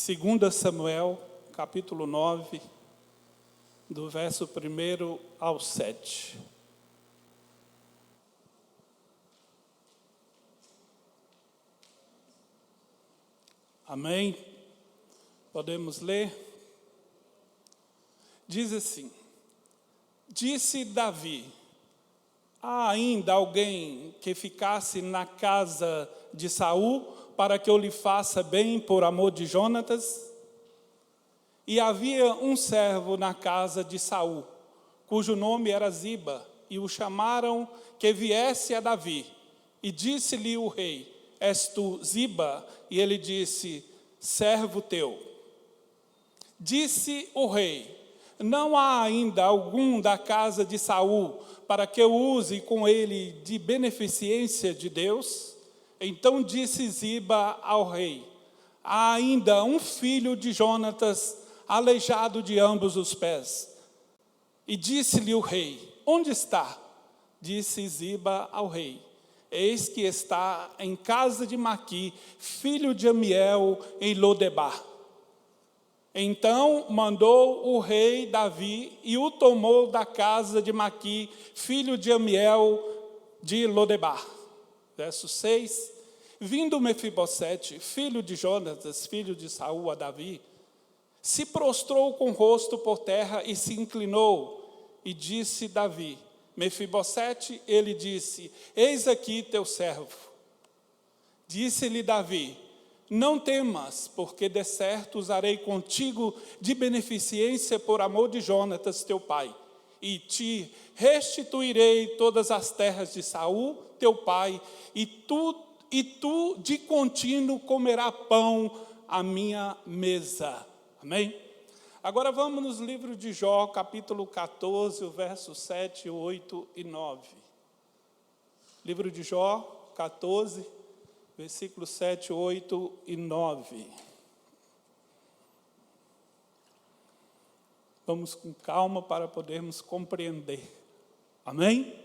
2 Samuel, capítulo 9, do verso 1 ao 7. Amém? Podemos ler? Diz assim: Disse Davi: há ainda alguém que ficasse na casa de Saul, para que eu lhe faça bem por amor de Jonatas? E havia um servo na casa de Saul, cujo nome era Ziba, e o chamaram que viesse a Davi. E disse-lhe o rei: És tu Ziba? E ele disse: servo teu. Disse o rei: não há ainda algum da casa de Saul, para que eu use com ele de beneficência de Deus? Então disse Ziba ao rei: há ainda um filho de Jonatas, aleijado de ambos os pés. E disse-lhe o rei: onde está? Disse Ziba ao rei: eis que está em casa de Maqui, filho de Amiel, em Lodebar. Então mandou o rei Davi e o tomou da casa de Maqui, filho de Amiel, de Lodebar. Verso 6. Vindo Mefibosete, filho de Jonatas, filho de Saul, a Davi, se prostrou com o rosto por terra e se inclinou. E disse Davi: Mefibosete, ele disse: eis aqui teu servo. Disse-lhe Davi: não temas, porque de certo usarei contigo de beneficência por amor de Jonatas teu pai, e te restituirei todas as terras de Saul teu pai, e tu de contínuo comerá pão à minha mesa. Amém? Agora vamos nos livros de Jó, capítulo 14, versos 7, 8 e 9. Livro de Jó, 14, versículos 7, 8 e 9. Vamos com calma para podermos compreender. Amém?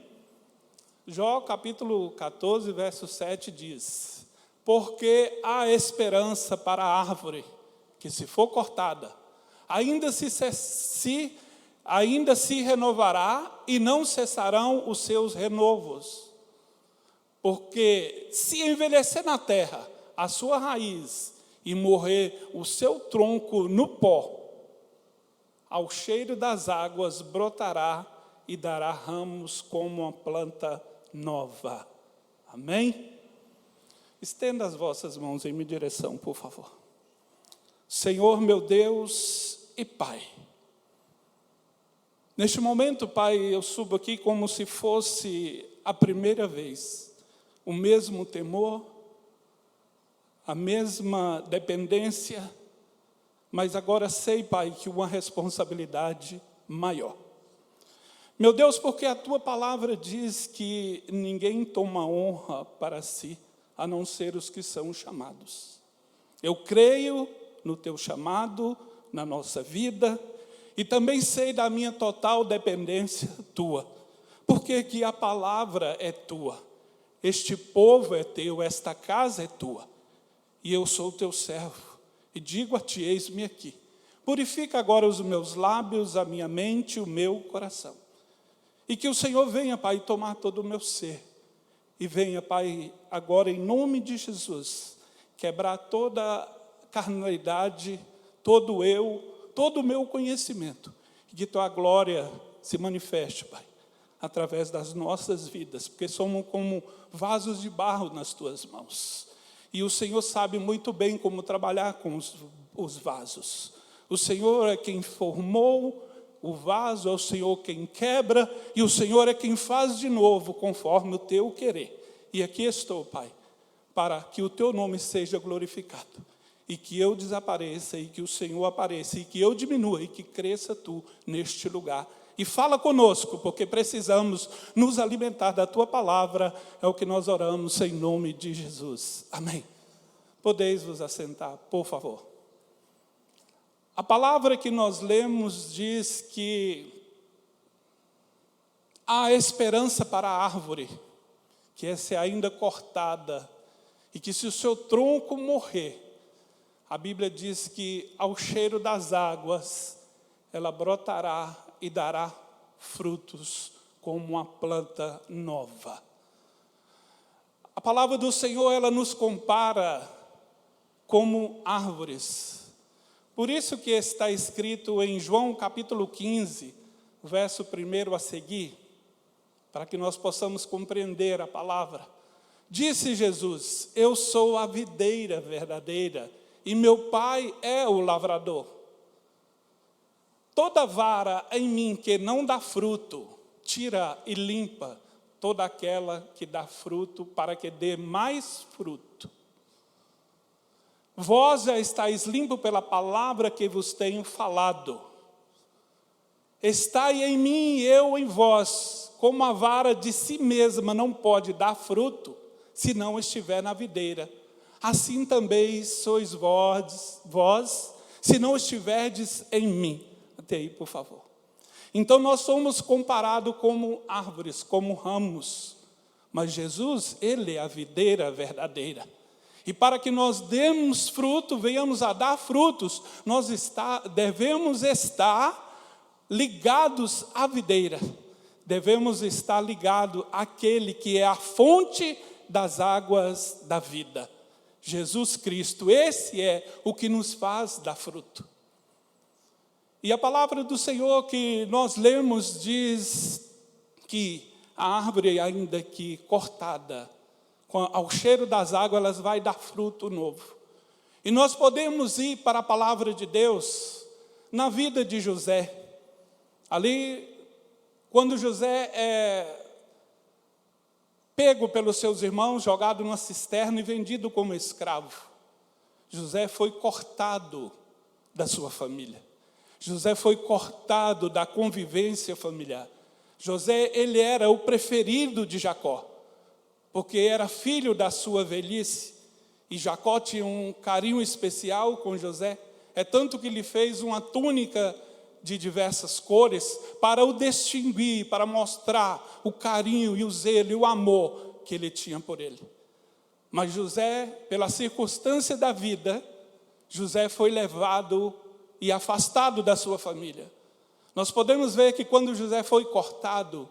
Jó, capítulo 14, verso 7 diz: porque há esperança para a árvore, que se for cortada, ainda se renovará e não cessarão os seus renovos. Porque se envelhecer na terra a sua raiz e morrer o seu tronco no pó, ao cheiro das águas brotará e dará ramos como uma planta nova. Amém? Estenda as vossas mãos em minha direção, por favor. Senhor, meu Deus e Pai, neste momento, Pai, eu subo aqui como se fosse a primeira vez, o mesmo temor, a mesma dependência, mas agora sei, Pai, que uma responsabilidade maior. Meu Deus, porque a Tua palavra diz que ninguém toma honra para si, a não ser os que são chamados. Eu creio no Teu chamado, na nossa vida, e também sei da minha total dependência Tua, porque que a palavra é Tua, este povo é Teu, esta casa é Tua, e eu sou Teu servo, e digo a Ti: eis-me aqui. Purifica agora os meus lábios, a minha mente, o meu coração. E que o Senhor venha, Pai, tomar todo o meu ser. E venha, Pai, agora em nome de Jesus, quebrar toda a carnalidade, todo eu, todo o meu conhecimento. E que Tua glória se manifeste, Pai, através das nossas vidas. Porque somos como vasos de barro nas Tuas mãos. E o Senhor sabe muito bem como trabalhar com os vasos. O Senhor é quem formou o vaso, é o Senhor quem quebra, e o Senhor é quem faz de novo, conforme o Teu querer. E aqui estou, Pai, para que o Teu nome seja glorificado, e que eu desapareça, e que o Senhor apareça, e que eu diminua, e que cresça Tu neste lugar. E fala conosco, porque precisamos nos alimentar da Tua palavra, é o que nós oramos em nome de Jesus. Amém. Podeis vos assentar, por favor. A palavra que nós lemos diz que há esperança para a árvore, que é ainda cortada, e que se o seu tronco morrer, a Bíblia diz que ao cheiro das águas, ela brotará e dará frutos como uma planta nova. A palavra do Senhor, ela nos compara como árvores. Por isso que está escrito em João capítulo 15, verso 1 a seguir, para que nós possamos compreender a palavra. Disse Jesus: eu sou a videira verdadeira, e meu Pai é o lavrador. Toda vara em mim que não dá fruto, tira e limpa toda aquela que dá fruto, para que dê mais fruto. Vós já estáis limpos pela palavra que vos tenho falado. Estai em mim e eu em vós, como a vara de si mesma não pode dar fruto, se não estiver na videira. Assim também sois vós, se não estiverdes em mim. Até aí, por favor. Então nós somos comparados como árvores, como ramos. Mas Jesus, Ele é a videira verdadeira. E para que nós demos fruto, venhamos a dar frutos, nós devemos estar ligados à videira. Devemos estar ligados àquele que é a fonte das águas da vida. Jesus Cristo, esse é o que nos faz dar fruto. E a palavra do Senhor que nós lemos diz que a árvore, ainda que cortada, ao cheiro das águas, ela vai dar fruto novo. E nós podemos ir para a palavra de Deus na vida de José. Ali, quando José é pego pelos seus irmãos, jogado numa cisterna e vendido como escravo, José foi cortado da sua família. José foi cortado da convivência familiar. José, ele era o preferido de Jacó, porque era filho da sua velhice, e Jacó tinha um carinho especial com José, é tanto que lhe fez uma túnica de diversas cores, para o distinguir, para mostrar o carinho e o zelo e o amor que ele tinha por ele. Mas José, pela circunstância da vida, José foi levado e afastado da sua família. Nós podemos ver que quando José foi cortado,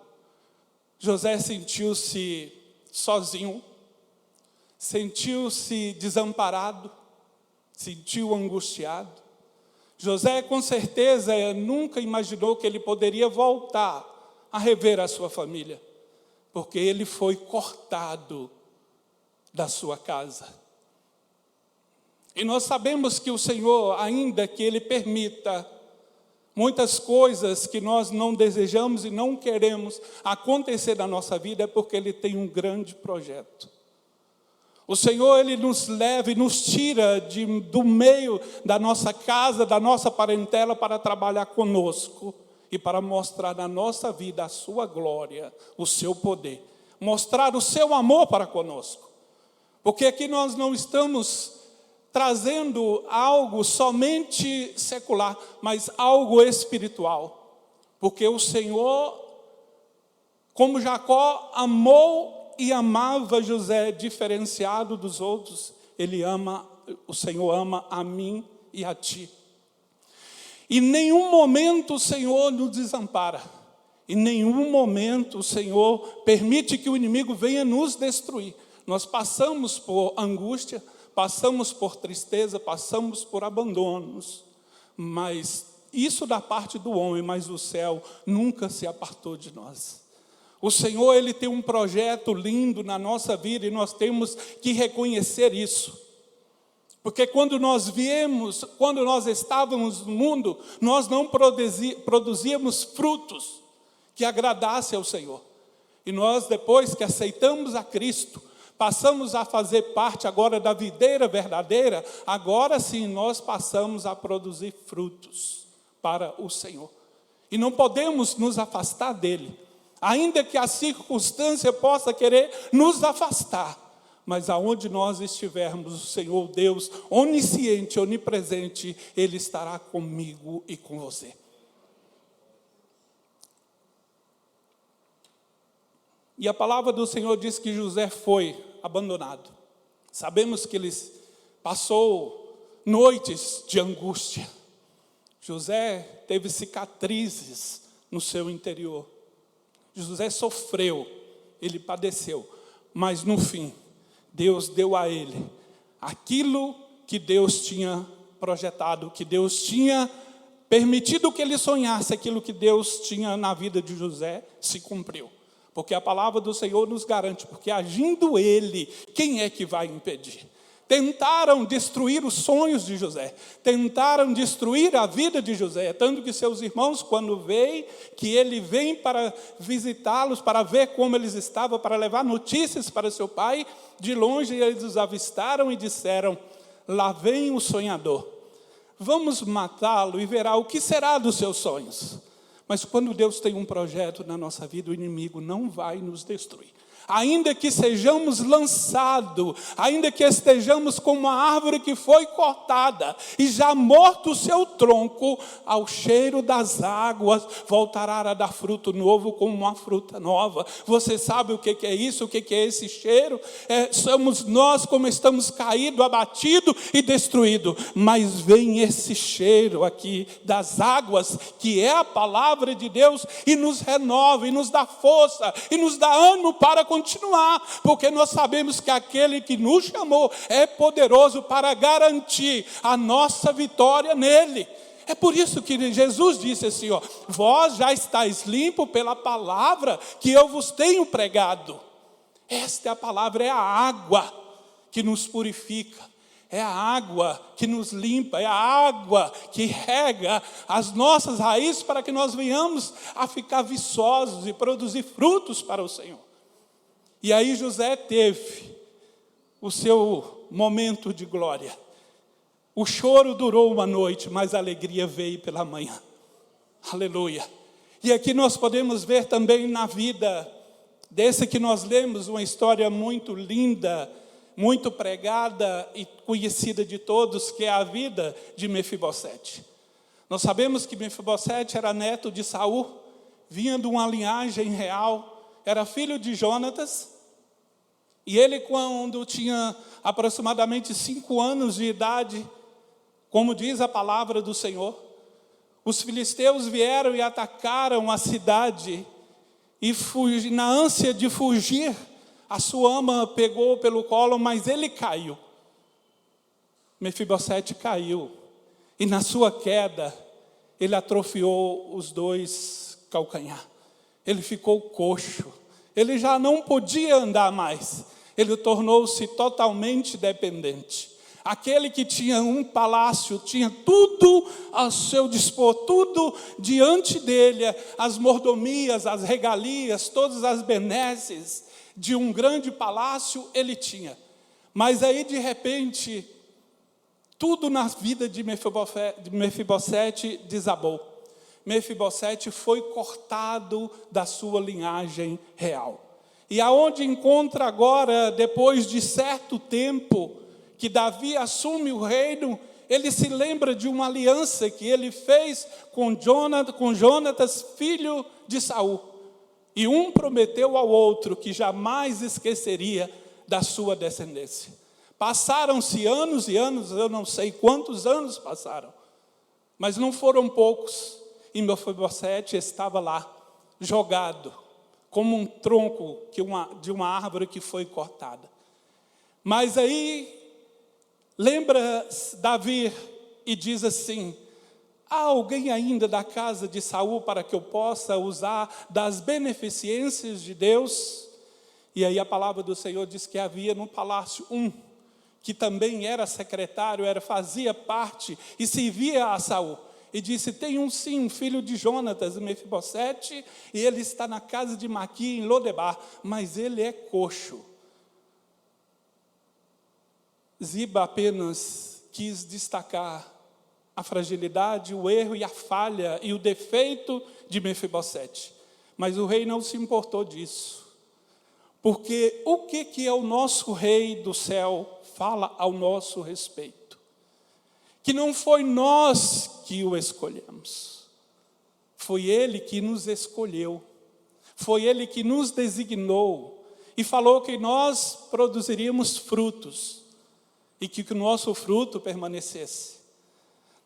José sentiu-se sozinho, sentiu-se desamparado, sentiu angustiado. José, com certeza, nunca imaginou que ele poderia voltar a rever a sua família, porque ele foi cortado da sua casa. E nós sabemos que o Senhor, ainda que Ele permita muitas coisas que nós não desejamos e não queremos acontecer na nossa vida, é porque Ele tem um grande projeto. O Senhor, Ele nos leva e nos tira do meio da nossa casa, da nossa parentela, para trabalhar conosco e para mostrar na nossa vida a sua glória, o seu poder, mostrar o seu amor para conosco. Porque aqui nós não estamos trazendo algo somente secular, mas algo espiritual. Porque o Senhor, como Jacó amou e amava José, diferenciado dos outros, o Senhor ama a mim e a ti. Em nenhum momento o Senhor nos desampara. Em nenhum momento o Senhor permite que o inimigo venha nos destruir. Nós passamos por angústia, passamos por tristeza, passamos por abandonos, mas isso da parte do homem, mas o céu nunca se apartou de nós. O Senhor, Ele tem um projeto lindo na nossa vida e nós temos que reconhecer isso. Porque quando nós estávamos no mundo, nós não produzíamos frutos que agradassem ao Senhor. E nós, depois que aceitamos a Cristo, passamos a fazer parte agora da videira verdadeira, agora sim nós passamos a produzir frutos para o Senhor. E não podemos nos afastar dele, ainda que a circunstância possa querer nos afastar. Mas aonde nós estivermos, o Senhor Deus, onisciente, onipresente, Ele estará comigo e com você. E a palavra do Senhor diz que José foi abandonado. Sabemos que ele passou noites de angústia. José teve cicatrizes no seu interior. José sofreu, ele padeceu, mas no fim, Deus deu a ele aquilo que Deus tinha projetado, que Deus tinha permitido que ele sonhasse, aquilo que Deus tinha na vida de José se cumpriu. Porque a palavra do Senhor nos garante, porque agindo ele, quem é que vai impedir? Tentaram destruir os sonhos de José, tentaram destruir a vida de José, tanto que seus irmãos, quando veem que ele vem para visitá-los, para ver como eles estavam, para levar notícias para seu pai, de longe eles os avistaram e disseram: lá vem o sonhador, vamos matá-lo e verá o que será dos seus sonhos. Mas quando Deus tem um projeto na nossa vida, o inimigo não vai nos destruir. Ainda que sejamos lançados, ainda que estejamos como uma árvore que foi cortada, e já morto o seu tronco, ao cheiro das águas, voltará a dar fruto novo como uma fruta nova. Você sabe o que é isso? O que é esse cheiro? Somos nós como estamos caídos, abatidos e destruídos. Mas vem esse cheiro aqui das águas, que é a palavra de Deus, e nos renova, e nos dá força, e nos dá ânimo para continuar, porque nós sabemos que aquele que nos chamou é poderoso para garantir a nossa vitória nele. É por isso que Jesus disse assim, vós já estáis limpos pela palavra que eu vos tenho pregado. Esta é a palavra, é a água que nos purifica, é a água que nos limpa, é a água que rega as nossas raízes para que nós venhamos a ficar viçosos e produzir frutos para o Senhor. E aí José teve o seu momento de glória. O choro durou uma noite, mas a alegria veio pela manhã. Aleluia. E aqui nós podemos ver também na vida desse que nós lemos, uma história muito linda, muito pregada e conhecida de todos, que é a vida de Mefibosete. Nós sabemos que Mefibosete era neto de Saul, vinha de uma linhagem real, era filho de Jonatas, e ele, quando tinha aproximadamente 5 anos de idade, como diz a palavra do Senhor, os filisteus vieram e atacaram a cidade, e na ânsia de fugir, a sua ama pegou pelo colo, mas ele caiu. Mefibosete caiu, e na sua queda, ele atrofiou os 2 calcanhares. Ele ficou coxo, ele já não podia andar mais, ele tornou-se totalmente dependente. Aquele que tinha um palácio, tinha tudo ao seu dispor, tudo diante dele, as mordomias, as regalias, todas as benesses de um grande palácio ele tinha. Mas aí de repente, tudo na vida de Mefibosete desabou. Mefibosete foi cortado da sua linhagem real. E aonde encontra agora, depois de certo tempo, que Davi assume o reino, ele se lembra de uma aliança que ele fez com Jonatas, filho de Saul. E um prometeu ao outro que jamais esqueceria da sua descendência. Passaram-se anos e anos, eu não sei quantos anos passaram, mas não foram poucos. E Mefibosete estava lá, jogado, como um tronco de uma árvore que foi cortada. Mas aí, lembra Davi e diz assim: há alguém ainda da casa de Saul para que eu possa usar das beneficências de Deus? E aí a palavra do Senhor diz que havia no palácio que também era secretário, fazia parte e servia a Saul. E disse: tem um filho de Jonatas, Mefibosete, e ele está na casa de Maqui, em Lodebar, mas ele é coxo. Ziba apenas quis destacar a fragilidade, o erro e a falha e o defeito de Mefibosete. Mas o rei não se importou disso. Porque o que é o nosso rei do céu fala ao nosso respeito? Que não foi nós que o escolhemos. Foi ele que nos escolheu. Foi ele que nos designou. E falou que nós produziríamos frutos. e que o nosso fruto permanecesse.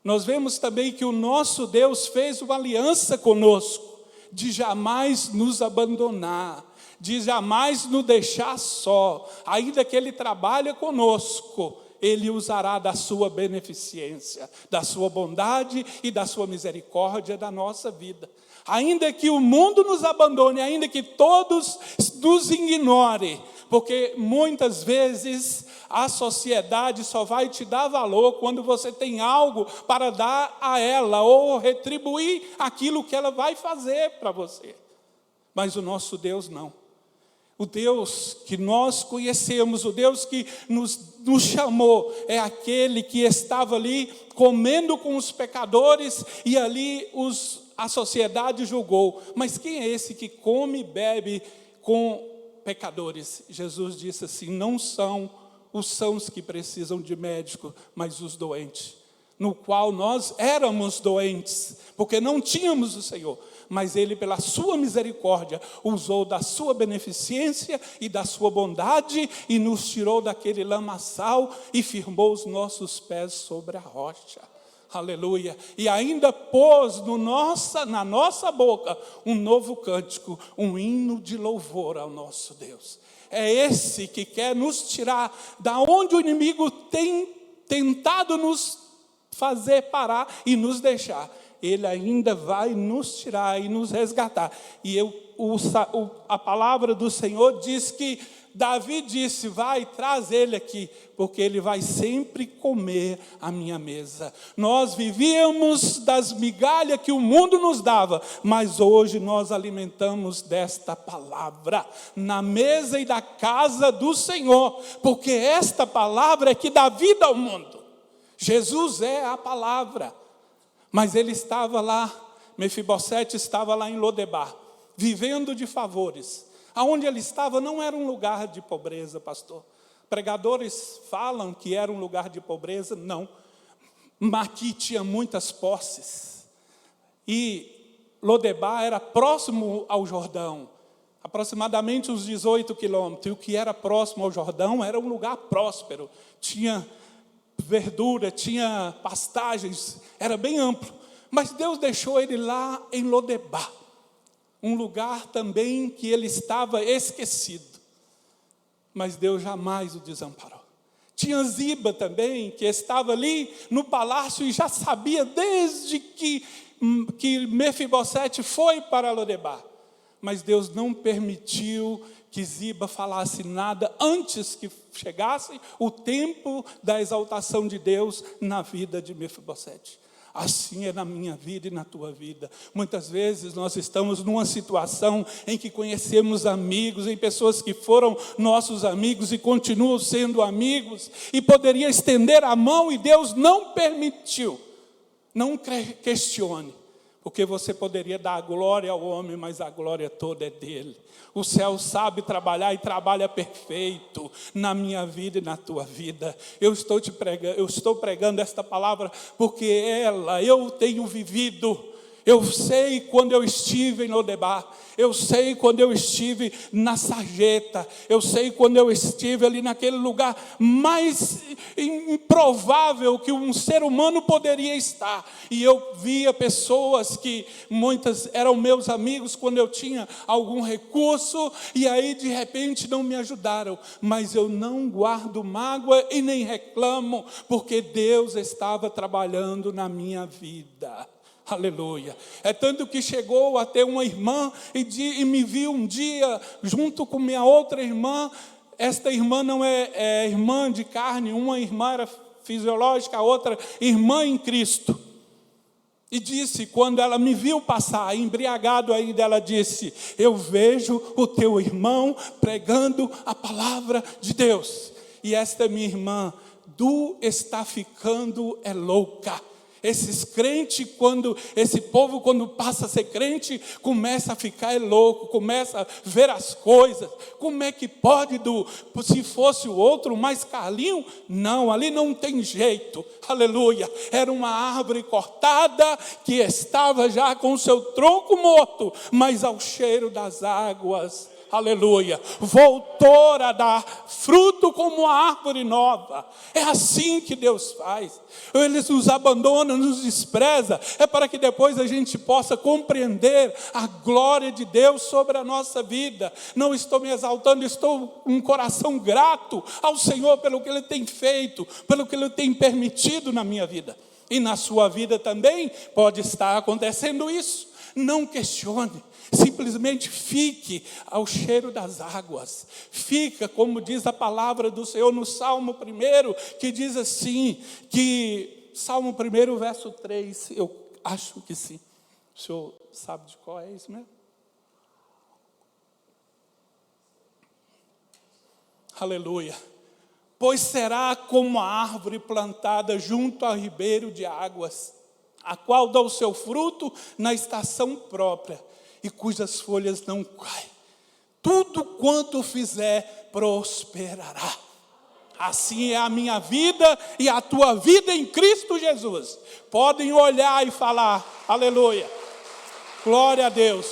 Nós vemos também que o nosso Deus fez uma aliança conosco, de jamais nos abandonar, de jamais nos deixar só. Ainda que Ele trabalhe conosco, Ele usará da sua beneficência, da sua bondade e da sua misericórdia da nossa vida. Ainda que o mundo nos abandone, ainda que todos nos ignorem, porque muitas vezes a sociedade só vai te dar valor quando você tem algo para dar a ela, ou retribuir aquilo que ela vai fazer para você. Mas o nosso Deus não. O Deus que nós conhecemos, o Deus que nos chamou, é aquele que estava ali comendo com os pecadores, e ali a sociedade julgou. Mas quem é esse que come e bebe com pecadores? Jesus disse assim: não são os sãos que precisam de médico, mas os doentes. No qual nós éramos doentes, porque não tínhamos o Senhor. Mas Ele, pela sua misericórdia, usou da sua beneficência e da sua bondade, e nos tirou daquele lamaçal e firmou os nossos pés sobre a rocha. Aleluia. E ainda pôs na nossa boca um novo cântico, um hino de louvor ao nosso Deus. É esse que quer nos tirar da onde o inimigo tem tentado nos fazer parar e nos deixar. Ele ainda vai nos tirar e nos resgatar. E a palavra do Senhor diz que Davi disse: vai, traz ele aqui, porque ele vai sempre comer a minha mesa. Nós vivíamos das migalhas que o mundo nos dava, mas hoje nós alimentamos desta palavra, na mesa e da casa do Senhor, porque esta palavra é que dá vida ao mundo. Jesus é a palavra. Mas ele estava lá, Mefibosete estava lá em Lodebar, vivendo de favores. Aonde ele estava não era um lugar de pobreza, pastor. Pregadores falam que era um lugar de pobreza, não. Aqui tinha muitas posses. E Lodebar era próximo ao Jordão, aproximadamente uns 18 quilômetros. E o que era próximo ao Jordão era um lugar próspero. Tinha verdura, tinha pastagens, era bem amplo. Mas Deus deixou ele lá em Lodebar, um lugar também que ele estava esquecido. Mas Deus jamais o desamparou. Tinha Ziba também, que estava ali no palácio e já sabia desde que Mefibosete foi para Lodebar. Mas Deus não permitiu que Ziba falasse nada antes que chegasse o tempo da exaltação de Deus na vida de Mefibosete. Assim é na minha vida e na tua vida. Muitas vezes nós estamos numa situação em que conhecemos amigos, em pessoas que foram nossos amigos e continuam sendo amigos, e poderia estender a mão e Deus não permitiu. Não questione, porque você poderia dar a glória ao homem, mas a glória toda é dele. O céu sabe trabalhar e trabalha perfeito na minha vida e na tua vida. Eu estou pregando esta palavra porque eu tenho vivido. Eu sei quando eu estive em Lodebar, eu sei quando eu estive na sarjeta, eu sei quando eu estive ali naquele lugar mais improvável que um ser humano poderia estar. E eu via pessoas que muitas eram meus amigos quando eu tinha algum recurso, e aí de repente não me ajudaram. Mas eu não guardo mágoa e nem reclamo, porque Deus estava trabalhando na minha vida. Aleluia. É tanto que chegou a ter uma irmã e me viu um dia junto com minha outra irmã. Esta irmã não é irmã de carne, uma irmã era fisiológica, a outra irmã em Cristo. E disse, quando ela me viu passar, embriagado ainda, ela disse: eu vejo o teu irmão pregando a palavra de Deus. E esta minha irmã, está ficando louca. Esses crentes, esse povo quando passa a ser crente, começa a ficar louco, começa a ver as coisas. Como é que pode, se fosse o outro mais Carlinho? Não, ali não tem jeito, aleluia. Era uma árvore cortada, que estava já com o seu tronco morto, mas ao cheiro das águas, aleluia, voltou a dar fruto como uma árvore nova. É assim que Deus faz. Ele nos abandona, nos despreza, é para que depois a gente possa compreender a glória de Deus sobre a nossa vida. Não estou me exaltando, estou com um coração grato ao Senhor pelo que Ele tem feito, pelo que Ele tem permitido na minha vida. E na sua vida também pode estar acontecendo isso. Não questione, simplesmente fique ao cheiro das águas. Fica, como diz a palavra do Senhor no Salmo 1, que diz assim, que Salmo 1, verso 3, eu acho que sim. O senhor sabe de qual é isso mesmo? Aleluia. Pois será como a árvore plantada junto ao ribeiro de águas, a qual dá o seu fruto na estação própria, e cujas folhas não caem. Tudo quanto fizer, prosperará. Assim é a minha vida e a tua vida em Cristo Jesus. Podem olhar e falar, aleluia, glória a Deus,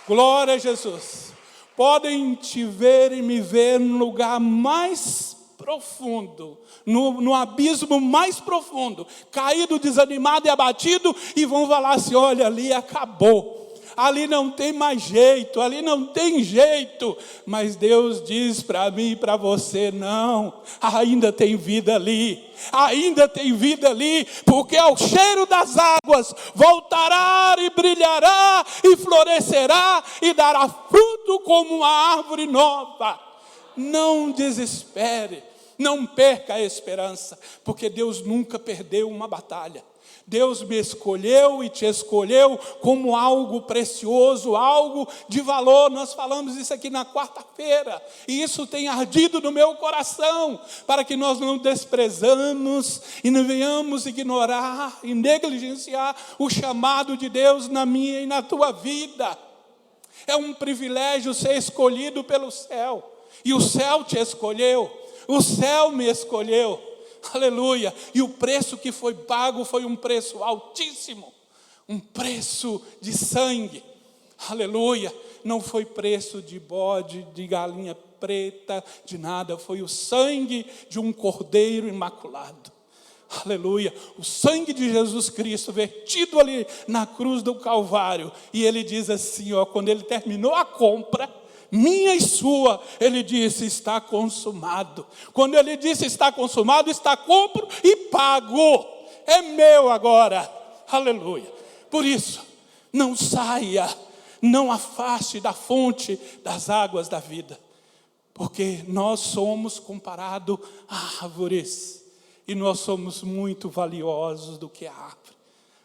glória a Jesus. Podem te ver e me ver no lugar mais profundo, no abismo mais profundo, caído, desanimado e abatido, e vão falar assim, olha, ali acabou. Ali não tem mais jeito, ali não tem jeito. Mas Deus diz para mim e para você, não, ainda tem vida ali. Ainda tem vida ali, porque ao cheiro das águas voltará e brilhará e florescerá e dará fruto como uma árvore nova. Não desespere, não perca a esperança, porque Deus nunca perdeu uma batalha. Deus me escolheu e te escolheu como algo precioso, algo de valor. Nós falamos isso aqui na quarta-feira, e isso tem ardido no meu coração, para que nós não desprezamos e não venhamos ignorar e negligenciar o chamado de Deus na minha e na tua vida. É um privilégio ser escolhido pelo céu, e o céu te escolheu, o céu me escolheu. Aleluia, e o preço que foi pago foi um preço altíssimo, um preço de sangue, aleluia, não foi preço de bode, de galinha preta, de nada, foi o sangue de um cordeiro imaculado, aleluia, o sangue de Jesus Cristo vertido ali na cruz do Calvário. E ele diz assim, ó, quando ele terminou a compra, minha e sua, ele disse, está consumado. Quando ele disse está consumado, está compro e pago, é meu agora, aleluia. Por isso, não saia, não afaste da fonte das águas da vida, porque nós somos comparados a árvores, e nós somos muito valiosos do que a árvore.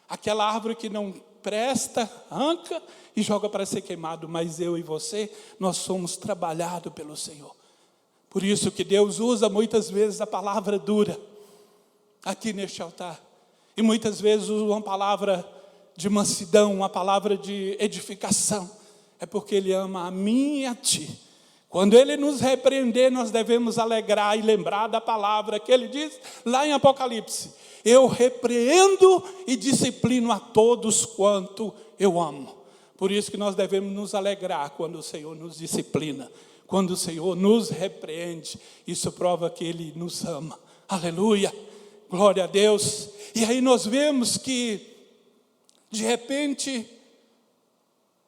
Aquela árvore que não presta, arranca e joga para ser queimado, mas eu e você, nós somos trabalhados pelo Senhor. Por isso que Deus usa muitas vezes a palavra dura aqui neste altar, e muitas vezes usa uma palavra de mansidão, uma palavra de edificação. É porque Ele ama a mim e a ti. Quando Ele nos repreender, nós devemos alegrar e lembrar da palavra que Ele diz lá em Apocalipse: eu repreendo e disciplino a todos quanto eu amo. Por isso que nós devemos nos alegrar quando o Senhor nos disciplina, quando o Senhor nos repreende. Isso prova que Ele nos ama. Aleluia, glória a Deus. E aí nós vemos que, de repente,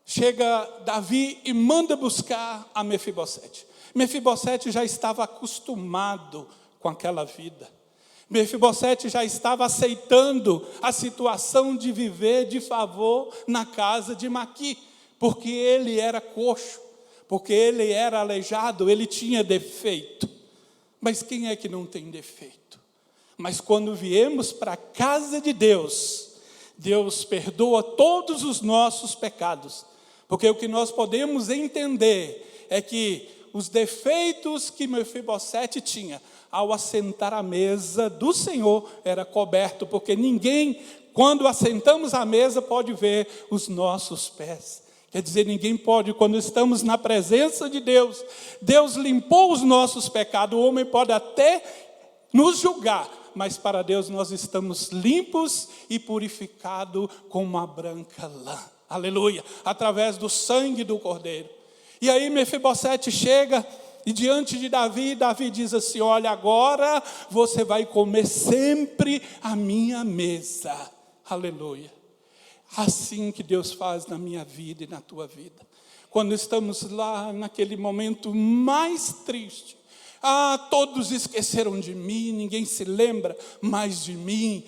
chega Davi e manda buscar a Mefibosete. Mefibosete já estava acostumado com aquela vida. Mefibosete já estava aceitando a situação de viver de favor na casa de Maqui, porque ele era coxo, porque ele era aleijado, ele tinha defeito. Mas quem é que não tem defeito? Mas quando viemos para a casa de Deus, Deus perdoa todos os nossos pecados, porque o que nós podemos entender é que os defeitos que Mefibosete tinha, ao assentar à mesa do Senhor, era coberto, porque ninguém, quando assentamos à mesa, pode ver os nossos pés. Quer dizer, ninguém pode, quando estamos na presença de Deus, Deus limpou os nossos pecados. O homem pode até nos julgar, mas para Deus nós estamos limpos e purificados como uma branca lã. Aleluia, através do sangue do Cordeiro. E aí Mefibosete chega e diante de Davi, Davi diz assim: olha, agora você vai comer sempre à minha mesa. Aleluia. Assim que Deus faz na minha vida e na tua vida. Quando estamos lá naquele momento mais triste, todos esqueceram de mim, ninguém se lembra mais de mim.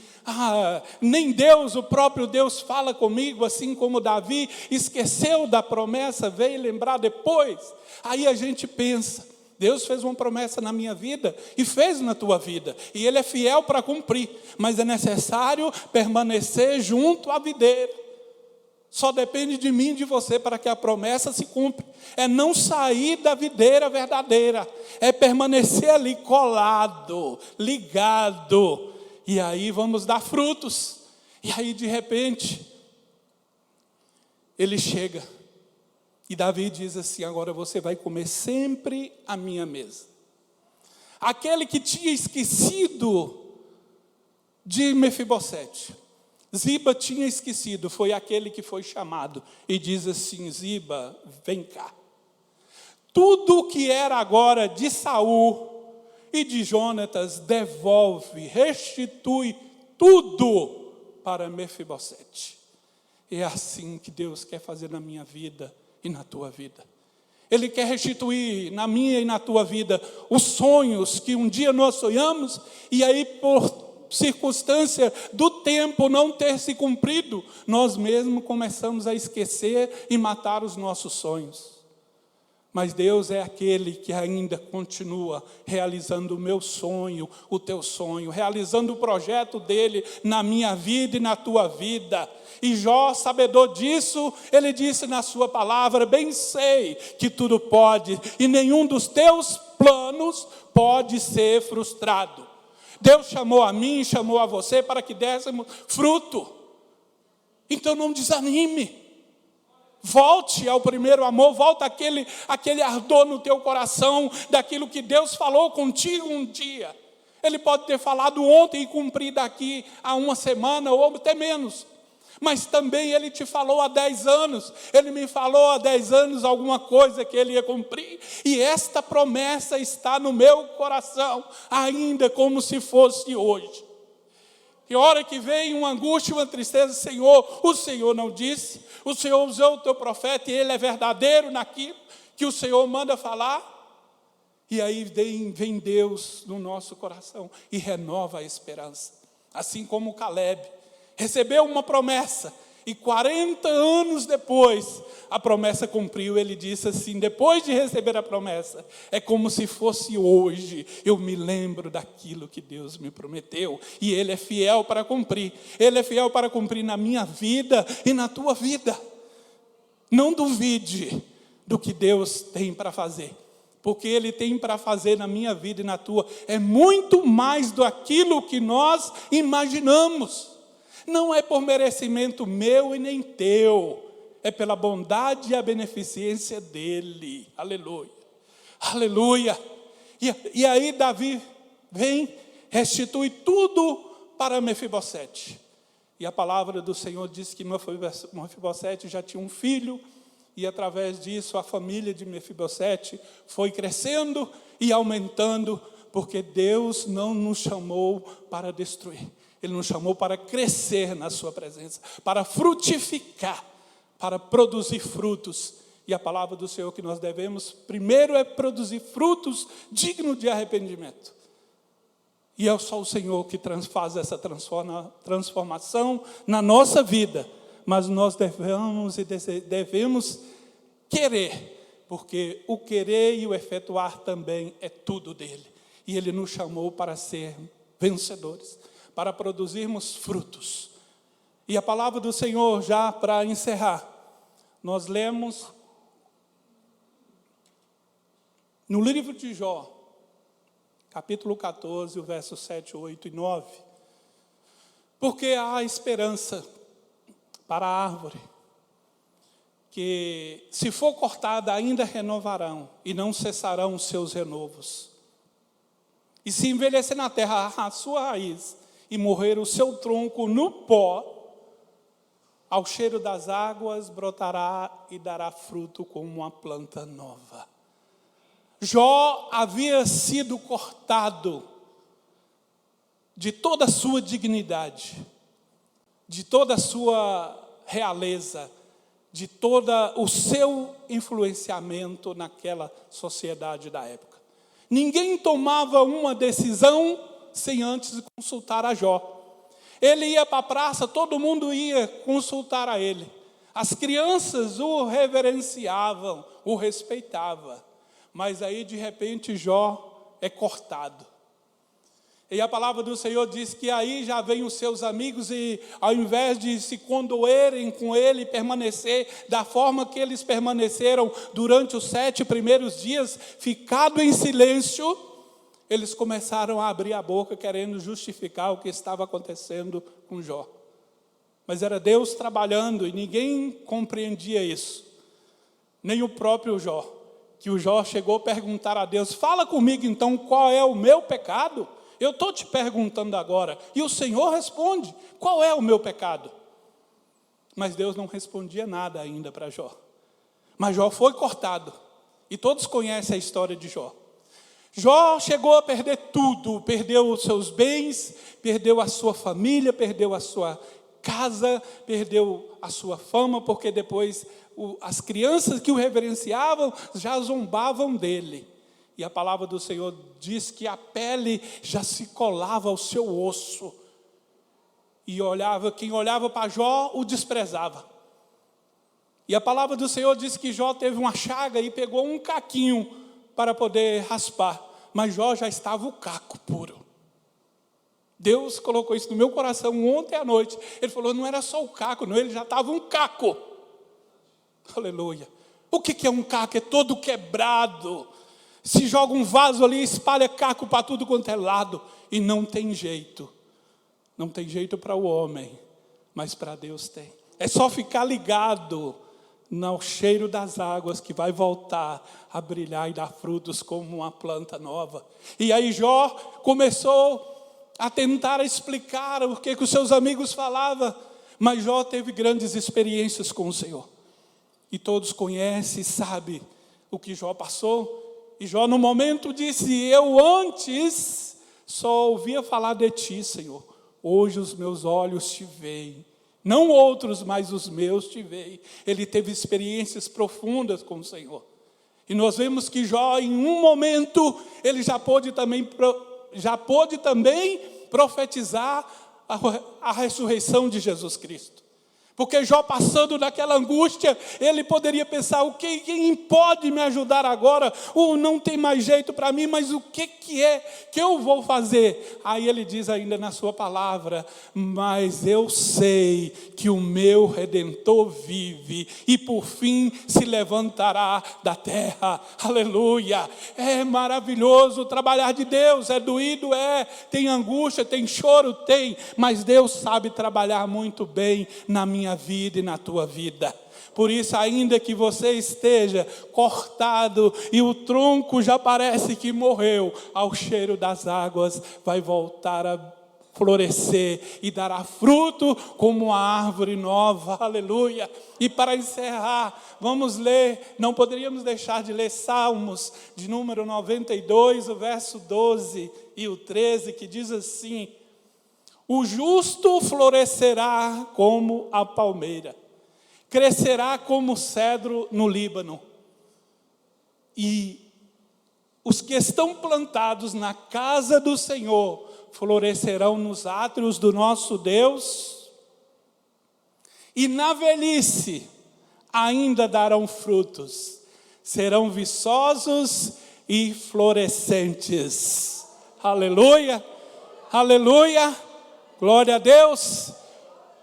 Nem Deus, o próprio Deus fala comigo, assim como Davi esqueceu da promessa, veio lembrar depois. Aí a gente pensa, Deus fez uma promessa na minha vida e fez na tua vida, e Ele é fiel para cumprir, mas é necessário permanecer junto à videira. Só depende de mim e de você para que a promessa se cumpra. É não sair da videira verdadeira, é permanecer ali colado, ligado, e aí vamos dar frutos. E aí de repente ele chega e Davi diz assim: agora você vai comer sempre à minha mesa. Aquele que tinha esquecido de Mefibosete, Ziba tinha esquecido, foi aquele que foi chamado e diz assim: Ziba, vem cá. Tudo o que era agora de Saul e de Jonatas, devolve, restitui tudo para Mefibosete. É assim que Deus quer fazer na minha vida e na tua vida. Ele quer restituir na minha e na tua vida os sonhos que um dia nós sonhamos, e aí por circunstância do tempo não ter se cumprido, nós mesmos começamos a esquecer e matar os nossos sonhos. Mas Deus é aquele que ainda continua realizando o meu sonho, o teu sonho, realizando o projeto dele na minha vida e na tua vida. E Jó, sabedor disso, ele disse na sua palavra: bem sei que tudo pode, e nenhum dos teus planos pode ser frustrado. Deus chamou a mim, chamou a você para que dessemos fruto. Então não desanime. Volte ao primeiro amor, volta aquele ardor no teu coração, daquilo que Deus falou contigo um dia. Ele pode ter falado ontem e cumprir daqui a uma semana ou até menos. Mas também Ele te falou há 10 anos, Ele me falou há 10 anos alguma coisa que Ele ia cumprir, e esta promessa está no meu coração, ainda como se fosse hoje. E hora que vem uma angústia, uma tristeza, Senhor, o Senhor não disse, o Senhor usou o teu profeta e ele é verdadeiro naquilo que o Senhor manda falar. E aí vem Deus no nosso coração e renova a esperança. Assim como Caleb recebeu uma promessa e 40 anos depois a promessa cumpriu. Ele disse assim, depois de receber a promessa: é como se fosse hoje, eu me lembro daquilo que Deus me prometeu, e Ele é fiel para cumprir. Ele é fiel para cumprir na minha vida e na tua vida. Não duvide do que Deus tem para fazer, porque Ele tem para fazer na minha vida e na tua é muito mais do aquilo que nós imaginamos. Não é por merecimento meu e nem teu, é pela bondade e a beneficência dEle. Aleluia, aleluia. E aí Davi vem, restitui tudo para Mefibosete. E a palavra do Senhor diz que Mefibosete já tinha um filho, e através disso a família de Mefibosete foi crescendo e aumentando, porque Deus não nos chamou para destruir. Ele nos chamou para crescer na sua presença, para frutificar, para produzir frutos. E a palavra do Senhor que nós devemos, primeiro, é produzir frutos dignos de arrependimento. E é só o Senhor que faz essa transformação na nossa vida. Mas nós devemos querer, porque o querer e o efetuar também é tudo dele. E Ele nos chamou para ser vencedores, para produzirmos frutos. E a palavra do Senhor, já para encerrar, nós lemos no livro de Jó, capítulo 14, o verso 7, 8 e 9. Porque há esperança para a árvore, que se for cortada ainda renovarão, e não cessarão os seus renovos. E se envelhecer na terra a sua raiz, e morrer o seu tronco no pó, ao cheiro das águas brotará e dará fruto como uma planta nova. Jó havia sido cortado de toda a sua dignidade, de toda a sua realeza, de todo o seu influenciamento naquela sociedade da época. Ninguém tomava uma decisão sem antes consultar a Jó. Ele ia para a praça, todo mundo ia consultar a ele. As crianças o reverenciavam, o respeitavam. Mas aí, de repente, Jó é cortado. E a palavra do Senhor diz que aí já vem os seus amigos e, ao invés de se condoerem com ele e permanecer da forma que eles permaneceram durante os 7 primeiros dias, ficado em silêncio, eles começaram a abrir a boca querendo justificar o que estava acontecendo com Jó. Mas era Deus trabalhando e ninguém compreendia isso. Nem o próprio Jó. Que o Jó chegou a perguntar a Deus: fala comigo então, qual é o meu pecado? Eu estou te perguntando agora. E o Senhor responde: qual é o meu pecado? Mas Deus não respondia nada ainda para Jó. Mas Jó foi cortado. E todos conhecem a história de Jó. Jó chegou a perder tudo. Perdeu os seus bens, perdeu a sua família, perdeu a sua casa, perdeu a sua fama, porque depois as crianças que o reverenciavam já zombavam dele. E a palavra do Senhor diz que a pele já se colava ao seu osso. E quem olhava para Jó o desprezava. E a palavra do Senhor diz que Jó teve uma chaga e pegou um caquinho para poder raspar. Mas Jó já estava o caco puro. Deus colocou isso no meu coração ontem à noite. Ele falou: não era só o caco, não, ele já estava um caco. Aleluia. O que é um caco? É todo quebrado. Se joga um vaso ali, espalha caco para tudo quanto é lado. E não tem jeito. Não tem jeito para o homem, mas para Deus tem. É só ficar ligado no cheiro das águas que vai voltar a brilhar e dar frutos como uma planta nova. E aí Jó começou a tentar explicar o que os seus amigos falavam. Mas Jó teve grandes experiências com o Senhor. E todos conhecem e sabem o que Jó passou. E Jó no momento disse: eu antes só ouvia falar de ti, Senhor. Hoje os meus olhos te veem. Não outros, mas os meus te veem. Ele teve experiências profundas com o Senhor. E nós vemos que Jó, em um momento, ele já pôde também profetizar a ressurreição de Jesus Cristo. Porque Jó, passando naquela angústia, ele poderia pensar: quem pode me ajudar agora? Não tem mais jeito para mim, mas o que é que eu vou fazer? Aí ele diz ainda na sua palavra: mas eu sei que o meu Redentor vive e por fim se levantará da terra. Aleluia! É maravilhoso o trabalhar de Deus. É doído, tem angústia, tem choro, tem, mas Deus sabe trabalhar muito bem na minha vida e na tua vida. Por isso, ainda que você esteja cortado e o tronco já parece que morreu, ao cheiro das águas vai voltar a florescer e dará fruto como uma árvore nova. Aleluia! E para encerrar, vamos ler, não poderíamos deixar de ler Salmos de número 92, o verso 12 e o 13, que diz assim: o justo florescerá como a palmeira, crescerá como o cedro no Líbano. E os que estão plantados na casa do Senhor florescerão nos átrios do nosso Deus, e na velhice ainda darão frutos, serão viçosos e florescentes. Aleluia, aleluia. Glória a Deus.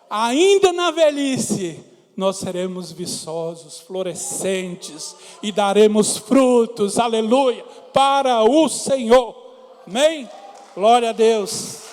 Ainda na velhice nós seremos viçosos, florescentes e daremos frutos, aleluia, para o Senhor. Amém? Glória a Deus.